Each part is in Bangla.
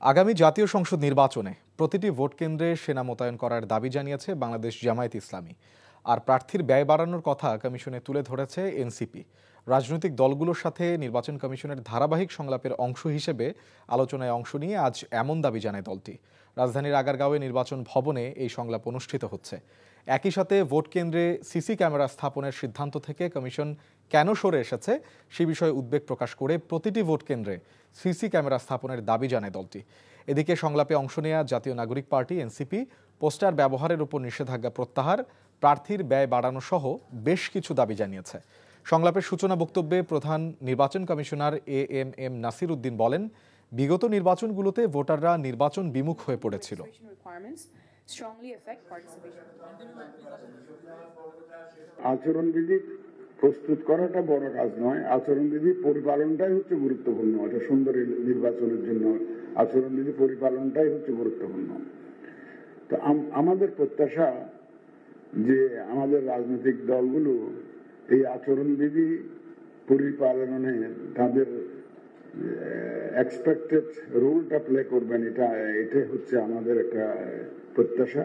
আগামী জাতীয় সংসদ নির্বাচনে প্রতিটি ভোট কেন্দ্রে সেনা মোতায়েন করার দাবি জানিয়েছে বাংলাদেশ জামায়াত ইসলামী। আর প্রার্থীর ব্যয় বাড়ানোর কথা কমিশনে তুলে ধরেছে এনসিপি। রাজনৈতিক দলগুলোর সাথে নির্বাচন কমিশনের ধারাবাহিক সংলাপের অংশ হিসেবে আলোচনায় অংশ নিয়ে আজ এমন দাবি জানায় দলটি। রাজধানীর আগারগাঁওয়ে নির্বাচন ভবনে এই সংলাপ অনুষ্ঠিত হচ্ছে। একই সাথে ভোট কেন্দ্রে সিসি ক্যামেরা স্থাপনের সিদ্ধান্ত থেকে কমিশন কেন সরে এসেছে সে বিষয়ে উদ্বেগ প্রকাশ করে প্রতিটি ভোট কেন্দ্রে সিসি ক্যামেরা স্থাপনের দাবি জানায় দলটি। এদিকে সংলাপে অংশ নেয়া জাতীয় নাগরিক পার্টি এনসিপি পোস্টার ব্যবহারের উপর নিষেধাজ্ঞা প্রত্যাহার, প্রার্থীর ব্যয় বাড়ানো সহ বেশ কিছু দাবি জানিয়েছে। সংলাপের সূচনা বক্তব্যে প্রধান নির্বাচন কমিশনার এএমএম নাসির উদ্দিন বলেন, বিগত নির্বাচনগুলোতে ভোটাররা নির্বাচন বিমুখ হয়ে পড়েছিল। আচরণবিধি প্রস্তুত করাটা বড় কাজ নয়, আচরণবিধি পরিপালনটাই হচ্ছে গুরুত্বপূর্ণ। এটা সুন্দর নির্বাচনের জন্য আচরণবিধি পরিপালনটাই হচ্ছে গুরুত্বপূর্ণ। তো আমাদের প্রত্যাশা যে আমাদের রাজনৈতিক দলগুলো এই আচরণবিধি পরিপালনে তাদের এক্সপেক্টেড রোলটা প্লে করবেন, এটা হচ্ছে আমাদের একটা প্রত্যাশা।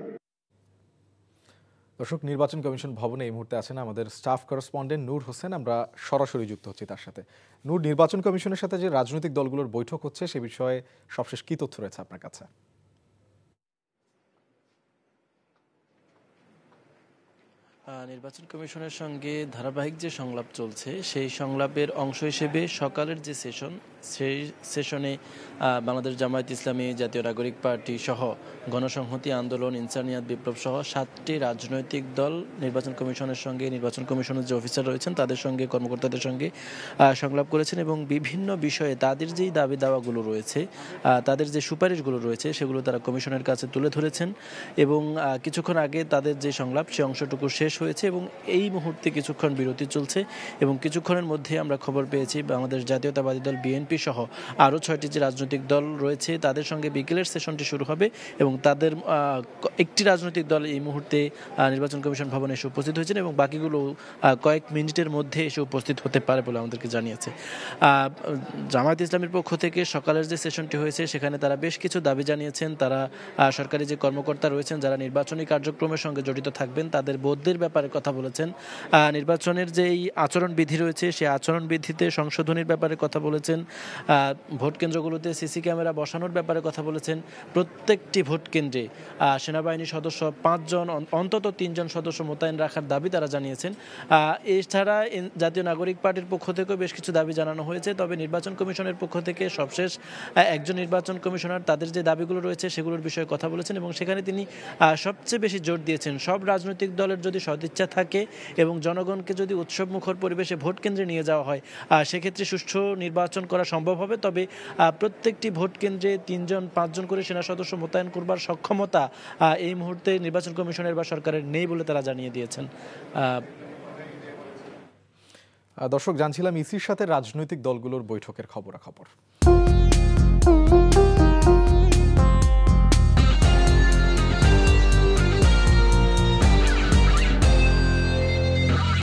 দর্শক, নির্বাচন কমিশন ভবনে এই মুহূর্তে আছেন আমাদের স্টাফ করেসপন্ডেন্ট নূর হোসেন। আমরা সরাসরি যুক্ত হচ্ছি তার সাথে। নূর, নির্বাচন কমিশনের সাথে যে রাজনৈতিক দলগুলোর বৈঠক হচ্ছে সে বিষয়ে সবশেষ কি তথ্য রয়েছে আপনার কাছে? নির্বাচন কমিশনের সঙ্গে ধারাবাহিক যে সংলাপ চলছে সেই সংলাপের অংশ হিসেবে সকালের যে সেশন, সেই সেশনে বাংলাদেশ জামায়াত ইসলামী, জাতীয় নাগরিক পার্টি সহ গণসংহতি আন্দোলন, ইনসানিয়াত বিপ্লব সহ 7টি রাজনৈতিক দল নির্বাচন কমিশনের সঙ্গে, নির্বাচন কমিশনের যে অফিসার রয়েছেন তাদের সঙ্গে, কর্মকর্তাদের সঙ্গে সংলাপ করেছেন এবং বিভিন্ন বিষয়ে তাদের যেই দাবি দাওয়াগুলো রয়েছে, তাদের যে সুপারিশগুলো রয়েছে সেগুলো তারা কমিশনের কাছে তুলে ধরেছেন। এবং কিছুক্ষণ আগে তাদের যে সংলাপ সে অংশটুকু শেষ হয়েছে এবং এই মুহূর্তে কিছুক্ষণ বিরতি চলছে এবং কিছুক্ষণের মধ্যে আমরা খবর পেয়েছি বাংলাদেশ জাতীয়তাবাদী দল বিএনপি সহ আরও 6টি যে রাজনৈতিক দল রয়েছে তাদের সঙ্গে বিকেলের সেশনটি শুরু হবে এবং তাদের একটি রাজনৈতিক দল এই মুহূর্তে নির্বাচন কমিশন ভবনে এসে উপস্থিত হয়েছেন এবং বাকিগুলো কয়েক মিনিটের মধ্যে এসে উপস্থিত হতে পারে বলে আমাদেরকে জানিয়েছে। জামায়াত ইসলামের পক্ষ থেকে সকালের যে সেশনটি হয়েছে সেখানে তারা বেশ কিছু দাবি জানিয়েছেন। তারা সরকারি যে কর্মকর্তা রয়েছেন যারা নির্বাচনী কার্যক্রমের সঙ্গে জড়িত থাকবেন তাদের বোধের ব্যাপারে কথা বলেছেন। নির্বাচনের যেই আচরণবিধি রয়েছে সেই আচরণবিধিতে সংশোধনীর ব্যাপারে কথা বলেছেন। ভোট কেন্দ্রগুলোতে সিসি ক্যামেরা বসানোর ব্যাপারে কথা বলেছেন। প্রত্যেকটি ভোট কেন্দ্রে সেনাবাহিনী সদস্য 5 জন, অন্তত 3 জন সদস্য মোতায়েন রাখার দাবি তারা জানিয়েছেন। এছাড়া জাতীয় নাগরিক পার্টির পক্ষ থেকেও বেশ কিছু দাবি জানানো হয়েছে। তবে নির্বাচন কমিশনের পক্ষ থেকে সবশেষ একজন নির্বাচন কমিশনার তাদের যে দাবিগুলো রয়েছে সেগুলোর বিষয়ে কথা বলেছেন এবং সেখানে তিনি সবচেয়ে বেশি জোর দিয়েছেন সব রাজনৈতিক দলের যদি সদিচ্ছা থাকে এবং জনগণকে যদি উৎসবমুখর পরিবেশে ভোট কেন্দ্রে নিয়ে যাওয়া হয় সেক্ষেত্রে সুষ্ঠু নির্বাচন করা সম্ভব হবে। তবে প্রত্যেকটি ভোট কেন্দ্রে 3 জন 5 জন করে সেনা সদস্য মোতায়েন করবার সক্ষমতা এই মুহূর্তে নির্বাচন কমিশনের বা সরকারের নেই বলে তারা জানিয়ে দিয়েছেন। দর্শক, জানছিলাম ইসির সাথে রাজনৈতিক দলগুলোর বৈঠকের খবরাখবর।